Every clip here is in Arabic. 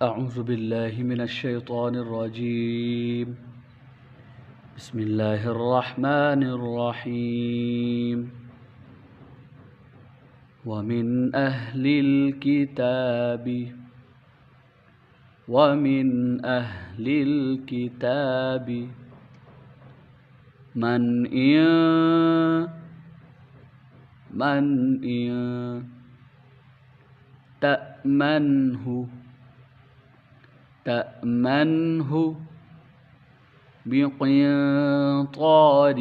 أعوذ بالله من الشيطان الرجيم. بسم الله الرحمن الرحيم. ومن أهل الكتاب من إن تأمنه بقنطار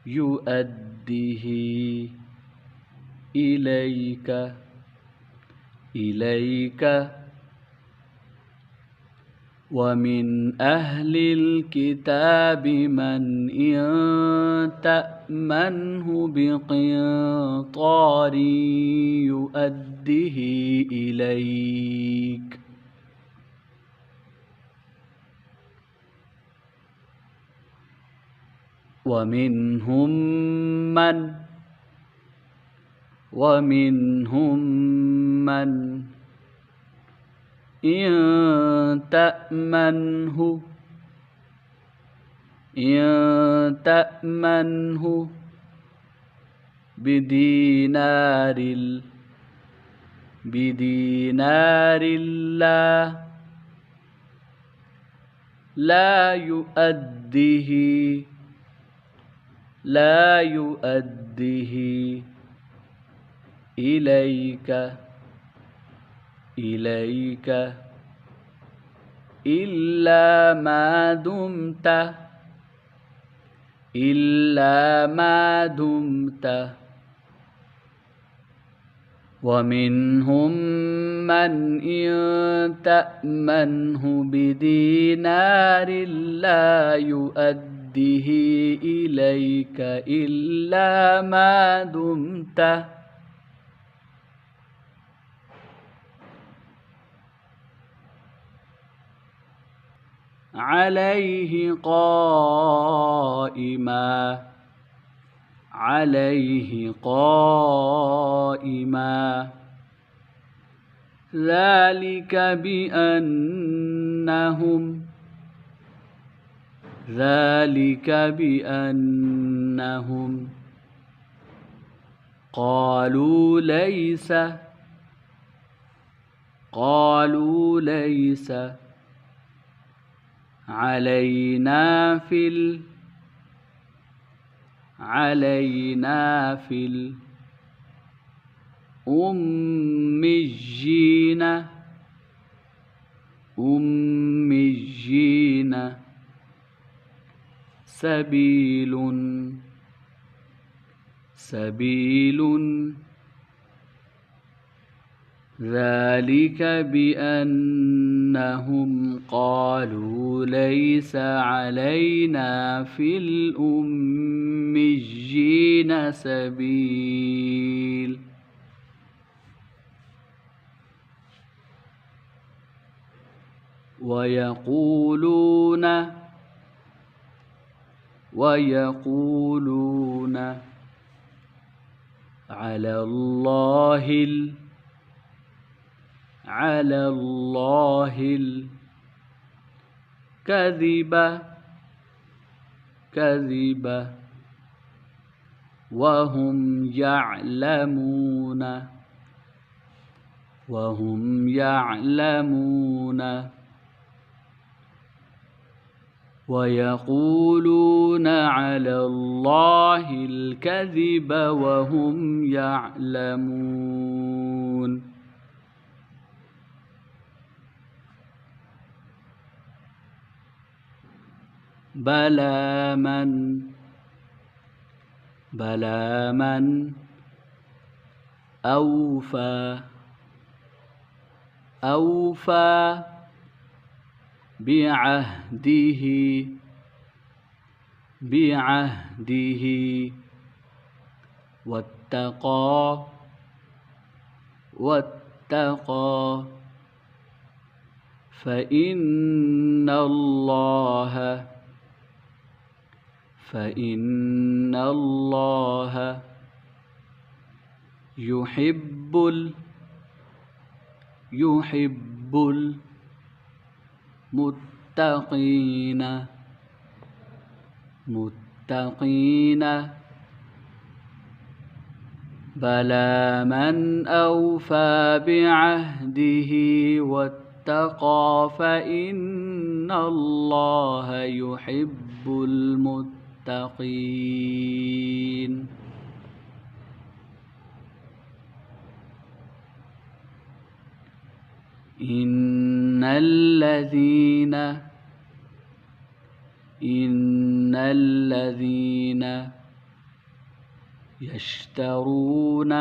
يؤديه إليك. ومن أهل الكتاب من إن تأمنه بقنطار يؤديه إليك. ومنهم من إن تأمنه بدينار لا يؤديه إليك إلا ما دمت. ومنهم من إن تأمنه بدينار لا يؤديه إليك إلا ما دمت عليه قائما. ذلك بأنهم قالوا ليس علينا في الأميين سبيل. ذلك بأنهم قالوا ليس علينا في الأميين سبيل. ويقولون على الله الكذب وهم يعلمون. ويقولون على الله الكذب وهم يعلمون. بلى من أوفى بعهده واتقى فإن فإن الله يحب المتقين بلى من أوفى بعهده واتقى فإن الله يحب المتقين. إن الذين يشترون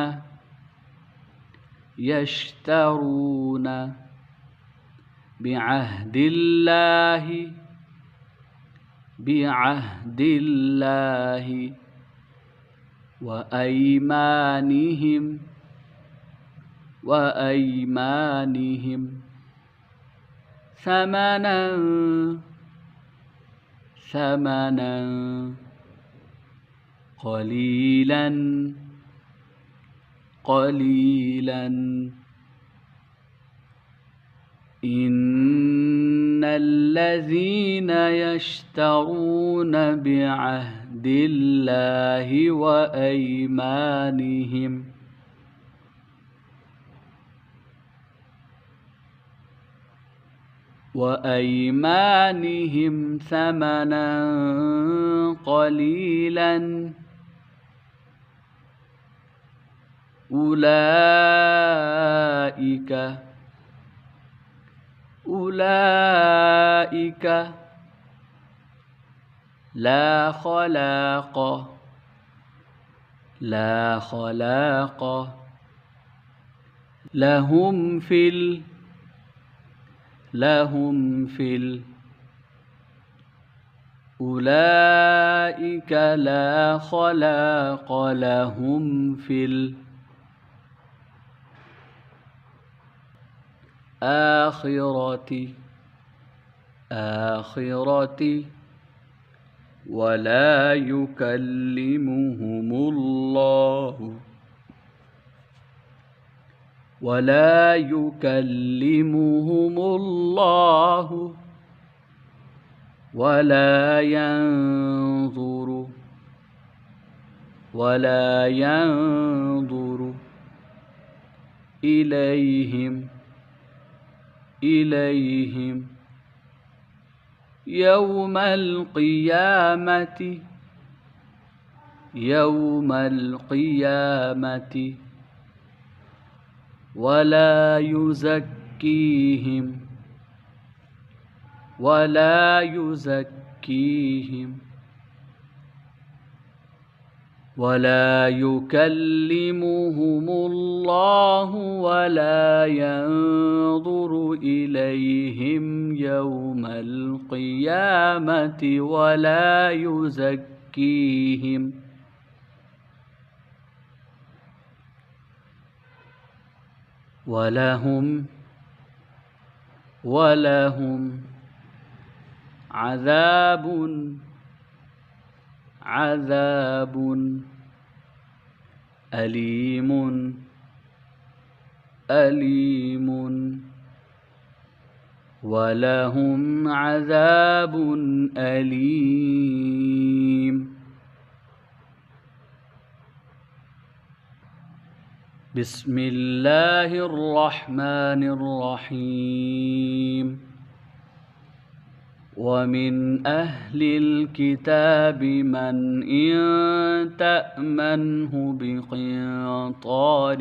بعهد الله وأيمانهم ثمنا قليلا إن الذين يشترون بعهد الله وأيمانهم ثمنا قليلا أولئك لا خلاق لهم في أولئك لا خلاق لهم في الآخرة ولا يكلمهم الله ولا ينظر إليهم يوم القيامة ولا يكلمهم الله ولا ينظر إليهم يوم القيامة ولا يزكيهم ولهم عذاب أليم ولهم عذاب أليم. بسم الله الرحمن الرحيم. ومن أهل الكتاب من إن تأمنه بقنطار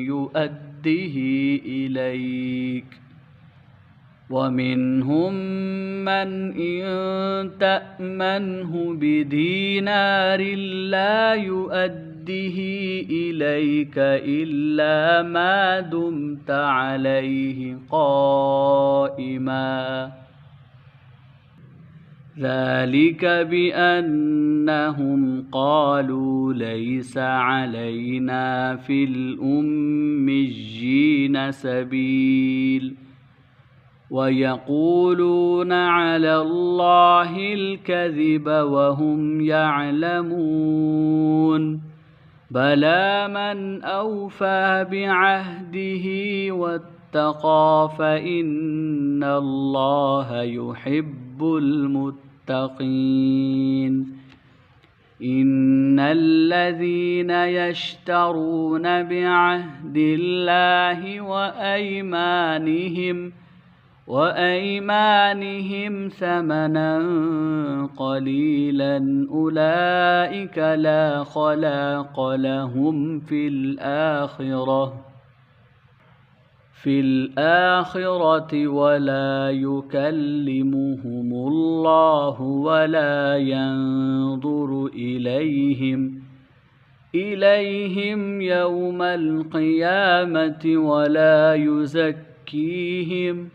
يؤده إليك ومنهم من إن تأمنه بدينار لا يؤده إليك إلا ما دمت عليه قائما ذلك بأنهم قالوا ليس علينا في الأميين سبيل ويقولون على الله الكذب وهم يعلمون بلى من أوفى بعهده واتقى فإن الله يحب المتقين إن الذين يشترون بعهد الله وأيمانهم ثمنا قليلا أولئك لا خلاق لهم في الآخرة ولا يكلمهم الله ولا ينظر إليهم يوم القيامة ولا يزكيهم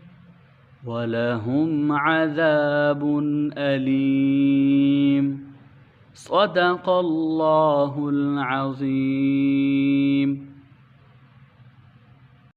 ولهم عذاب أليم. صدق الله العظيم.